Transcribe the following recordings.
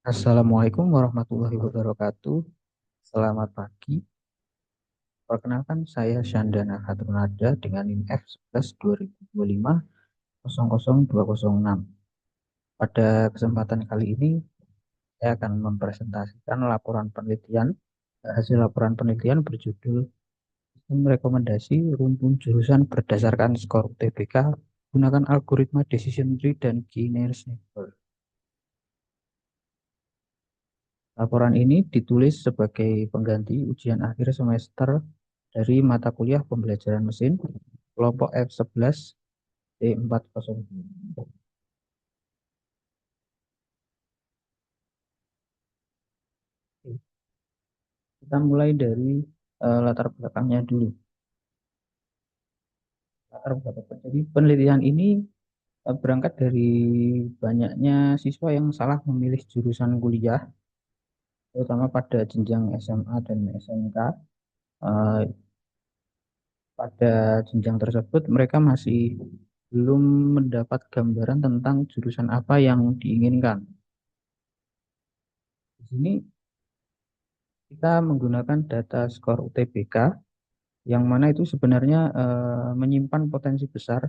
Assalamualaikum warahmatullahi wabarakatuh. Selamat pagi. Perkenalkan saya Syandana Khatrunada dengan NIM F11 2025 00206. Pada kesempatan kali ini saya akan mempresentasikan laporan penelitian. Hasil laporan penelitian berjudul Sistem Rekomendasi Rumpun Jurusan Berdasarkan Skor UTBK Gunakan Algoritma Decision Tree dan K-Nearest Neighbor. Laporan ini ditulis sebagai pengganti ujian akhir semester dari mata kuliah pembelajaran mesin kelompok F11 D402. Kita mulai dari latar belakangnya dulu. Latar belakang. Jadi penelitian ini berangkat dari banyaknya siswa yang salah memilih jurusan kuliah, terutama pada jenjang SMA dan SMK. Eh, Pada jenjang tersebut mereka masih belum mendapat gambaran tentang jurusan apa yang diinginkan. Di sini kita menggunakan data skor UTBK yang mana itu sebenarnya menyimpan potensi besar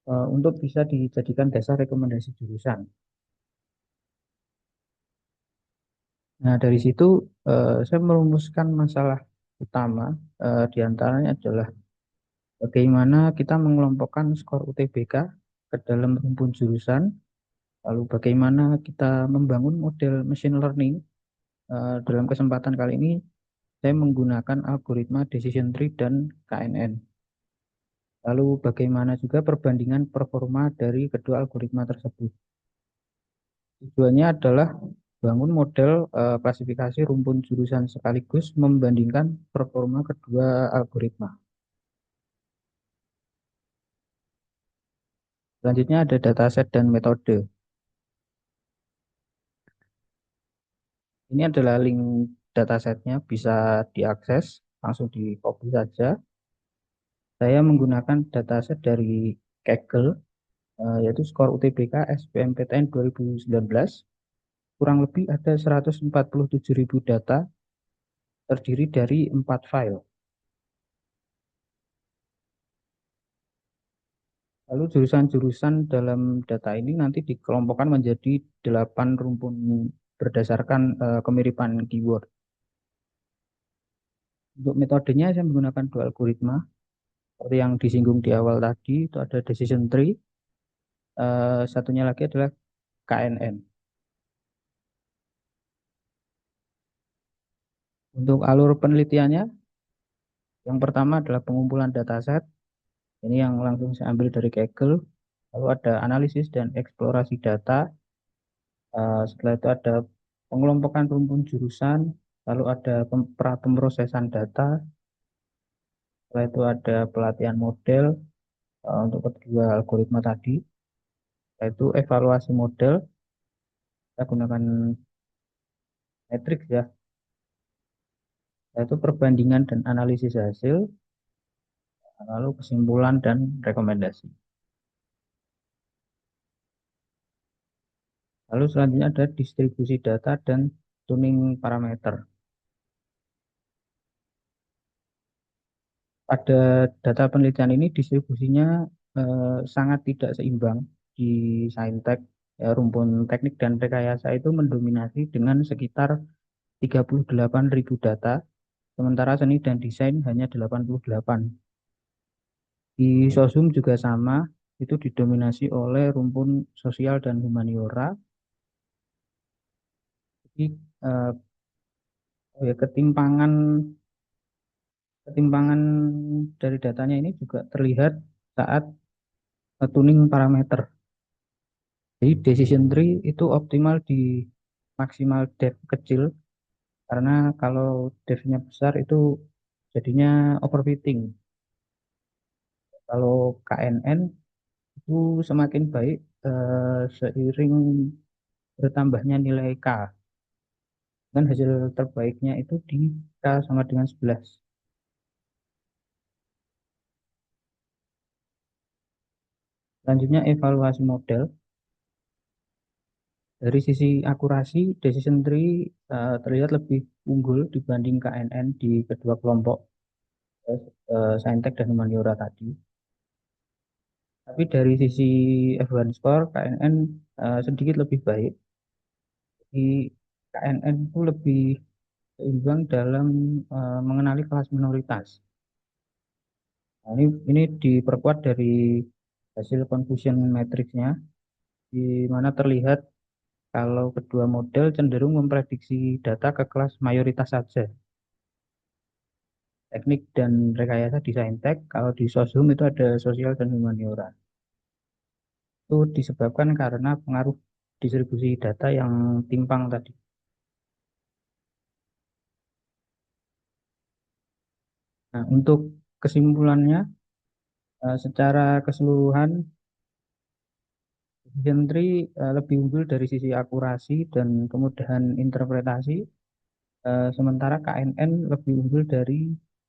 untuk bisa dijadikan dasar rekomendasi jurusan. Nah, dari situ saya merumuskan masalah utama diantaranya adalah bagaimana kita mengelompokkan skor UTBK ke dalam rumpun jurusan, lalu bagaimana kita membangun model machine learning. Dalam kesempatan kali ini saya menggunakan algoritma decision tree dan KNN. Lalu bagaimana juga perbandingan performa dari kedua algoritma tersebut. Tujuannya adalah bangun model klasifikasi rumpun jurusan sekaligus membandingkan performa kedua algoritma. Selanjutnya ada dataset dan metode. Ini adalah link datasetnya, bisa diakses, langsung di copy saja. Saya menggunakan dataset dari Kaggle, yaitu skor UTBK SBMPTN 2019. Kurang lebih ada 147.000 data, terdiri dari 4 file. Lalu jurusan-jurusan dalam data ini nanti dikelompokkan menjadi 8 rumpun berdasarkan kemiripan keyword. Untuk metodenya saya menggunakan dua algoritma. Seperti yang disinggung di awal tadi, itu ada decision tree. Satunya lagi adalah KNN. Untuk alur penelitiannya, yang pertama adalah pengumpulan dataset. Ini yang langsung saya ambil dari Kaggle. Lalu ada analisis dan eksplorasi data. Setelah itu ada pengelompokan rumpun jurusan, lalu ada pemrosesan data, setelah itu ada pelatihan model untuk kedua algoritma tadi, yaitu evaluasi model, kita gunakan matriks ya, yaitu perbandingan dan analisis hasil, lalu kesimpulan dan rekomendasi. Lalu selanjutnya ada distribusi data dan tuning parameter. Pada data penelitian ini distribusinya sangat tidak seimbang di saintek, ya, rumpun teknik dan rekayasa itu mendominasi dengan sekitar 38.000 data, sementara seni dan desain hanya 88. Di sosum juga sama, itu didominasi oleh rumpun sosial dan humaniora. Jadi eh, ya, ketimpangan dari datanya ini juga terlihat saat tuning parameter. Jadi decision tree itu optimal di maksimal depth kecil, karena kalau depth-nya besar itu jadinya overfitting. Kalau KNN itu semakin baik seiring bertambahnya nilai K. Dan hasil terbaiknya itu di K sama dengan 11. Selanjutnya evaluasi model. Dari sisi akurasi, decision tree terlihat lebih unggul dibanding KNN di kedua kelompok Saintek dan humaniora tadi. Tapi dari sisi F1 score, KNN sedikit lebih baik. Di KNN itu lebih seimbang dalam mengenali kelas minoritas. Nah, ini diperkuat dari hasil confusion matrixnya, di mana terlihat kalau kedua model cenderung memprediksi data ke kelas mayoritas saja. Teknik dan rekayasa di Saintek, kalau di Soshum itu ada sosial dan humaniora. Itu disebabkan karena pengaruh distribusi data yang timpang tadi. Nah, untuk kesimpulannya, secara keseluruhan, decision tree lebih unggul dari sisi akurasi dan kemudahan interpretasi, sementara KNN lebih unggul dari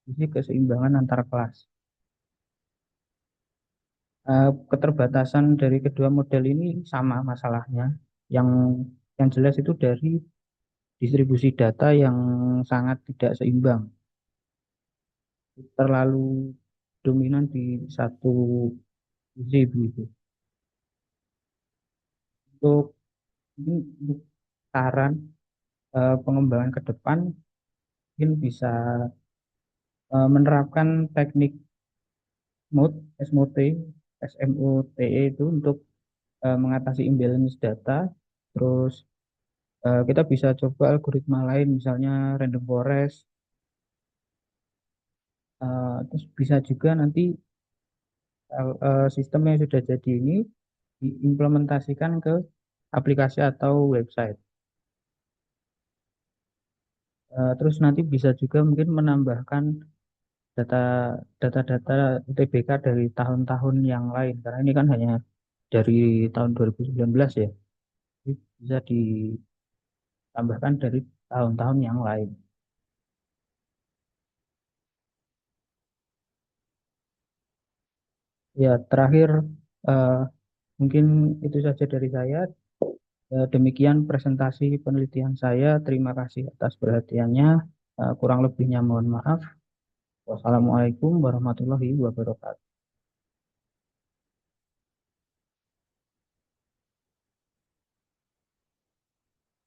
sisi keseimbangan antar kelas. Keterbatasan dari kedua model ini sama masalahnya. Yang yang jelas itu dari distribusi data yang sangat tidak seimbang, terlalu dominan di satu sisi begitu. Untuk untuk saran pengembangan ke depan mungkin bisa menerapkan teknik SMOTE, SMOTE itu untuk mengatasi imbalance data. Terus kita bisa coba algoritma lain, misalnya random forest. Terus bisa juga nanti sistem yang sudah jadi ini diimplementasikan ke aplikasi atau website. Terus nanti bisa juga mungkin menambahkan data data-data UTBK dari tahun-tahun yang lain, karena ini kan hanya dari tahun 2019 ya. Jadi bisa ditambahkan dari tahun-tahun yang lain. Ya, terakhir eh, mungkin itu saja dari saya. Demikian presentasi penelitian saya. Terima kasih atas perhatiannya. Kurang lebihnya mohon maaf. Wassalamualaikum warahmatullahi wabarakatuh.